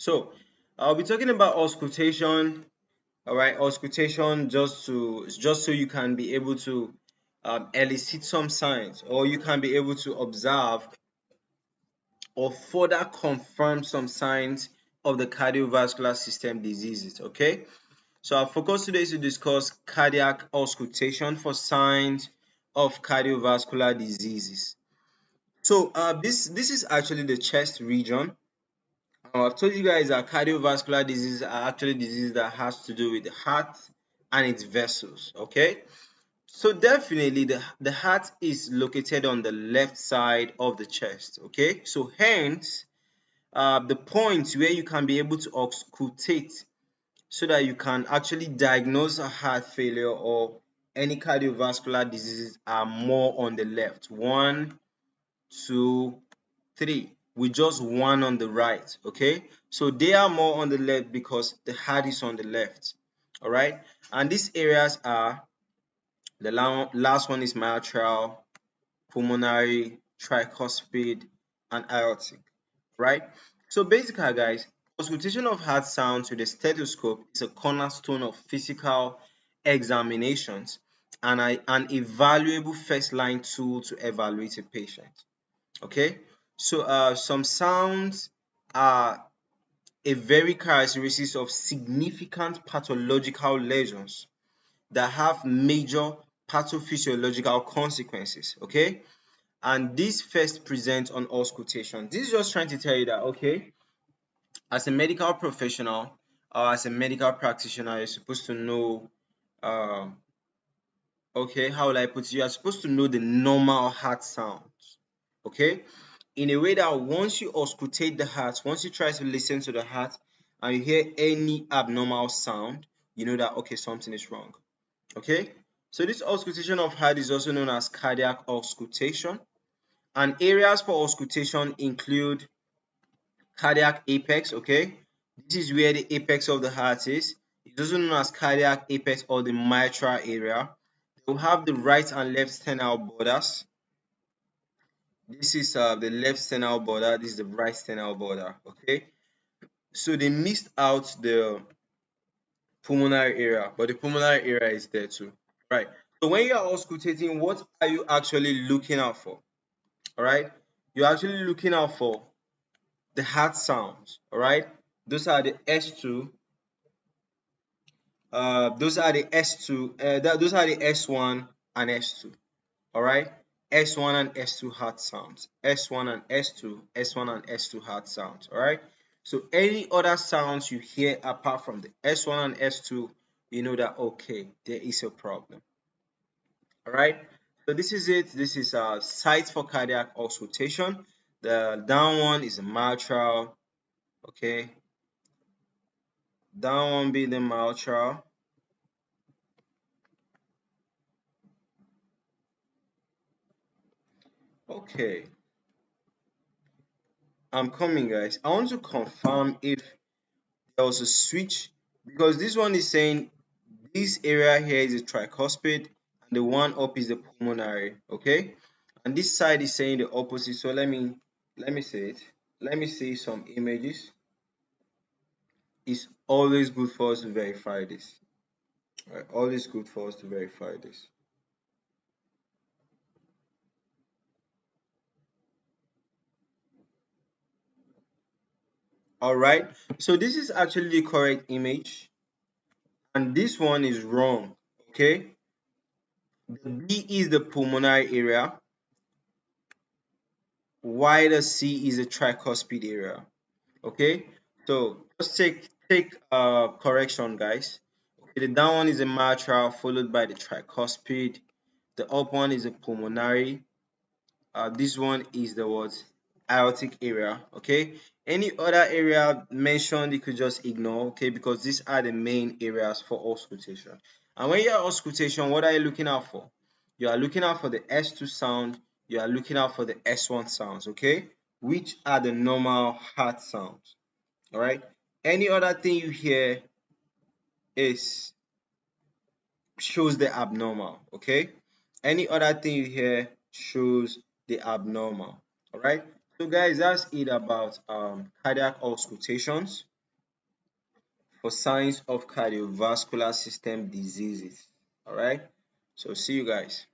So I'll be talking about auscultation. All right, auscultation just so you can be able to elicit some signs, or you can be able to observe or further confirm some signs of the cardiovascular system diseases. Okay, so our focus today is to discuss cardiac auscultation for signs of cardiovascular diseases. So this is actually the chest region. I've told you guys that cardiovascular diseases are actually diseases that has to do with the heart and its vessels. Okay, so definitely the heart is located on the left side of the chest. Okay, so hence the point where you can be able to auscultate so that you can actually diagnose a heart failure or any cardiovascular diseases are more on the left. One, two, three, with just one on the right. Okay, so they are more on the left because the heart is on the left. All right, and these areas are the last one is mitral, pulmonary, tricuspid, and aortic. Right, so basically guys, auscultation of heart sounds with a stethoscope is a cornerstone of physical examinations and an invaluable first line tool to evaluate a patient. Okay, so some sounds are a very characteristic of significant pathological lesions that have major pathophysiological consequences. Okay, and this first presents on auscultation. This is just trying to tell you that, okay, as a medical professional or as a medical practitioner, you're supposed to know, um, okay, how will I put it? You are supposed to know the normal heart sounds, okay, in a way that once you auscultate the heart, once you try to listen to the heart and you hear any abnormal sound, you know that, okay, something is wrong, okay. So this auscultation of heart is also known as cardiac auscultation, and areas for auscultation include cardiac apex. Okay, this is where the apex of the heart is. It's also known as cardiac apex or the mitral area. They will have the right and left sternal borders. This is the left sternal border. This is the right sternal border. Okay, so they missed out the pulmonary area, but the pulmonary area is there too. Right. So when you are auscultating, what are you actually looking out for? All right, you're actually looking out for the heart sounds. All right, those are the S2. Those are the S2. Those are the S1 and S2. All right, S1 and S2 heart sounds. S1 and S2. S1 and S2 heart sounds. All right. So any other sounds you hear apart from the S1 and S2, you know that, okay, there is a problem. All right. So this is it. This is a site for cardiac auscultation. The down one is a mitral. Okay, down one be the mitral. Okay, I'm coming, guys. I want to confirm if there was a switch, because this one is saying this area here is a tricuspid and the one up is the pulmonary. Okay, and this side is saying the opposite. So let me say it. Let me see some images. It's always good for us to verify this. Right, always good for us to verify this. All right, so this is actually the correct image, and this one is wrong. Okay, the B is the pulmonary area, while the C is the tricuspid area. Okay, so just take correction, guys. Okay, the down one is a mitral, followed by the tricuspid. The up one is a pulmonary. This one is the what, aortic area. Okay, any other area mentioned you could just ignore, okay, because these are the main areas for auscultation. And when you're auscultation, what are you looking out for? You are looking out for the S2 sound, you are looking out for the S1 sounds, okay, which are the normal heart sounds. All right, any other thing you hear is shows the abnormal. Okay, any other thing you hear shows the abnormal. All right, so guys, that's it about cardiac auscultations. for signs of cardiovascular system diseases. All right. So see you guys.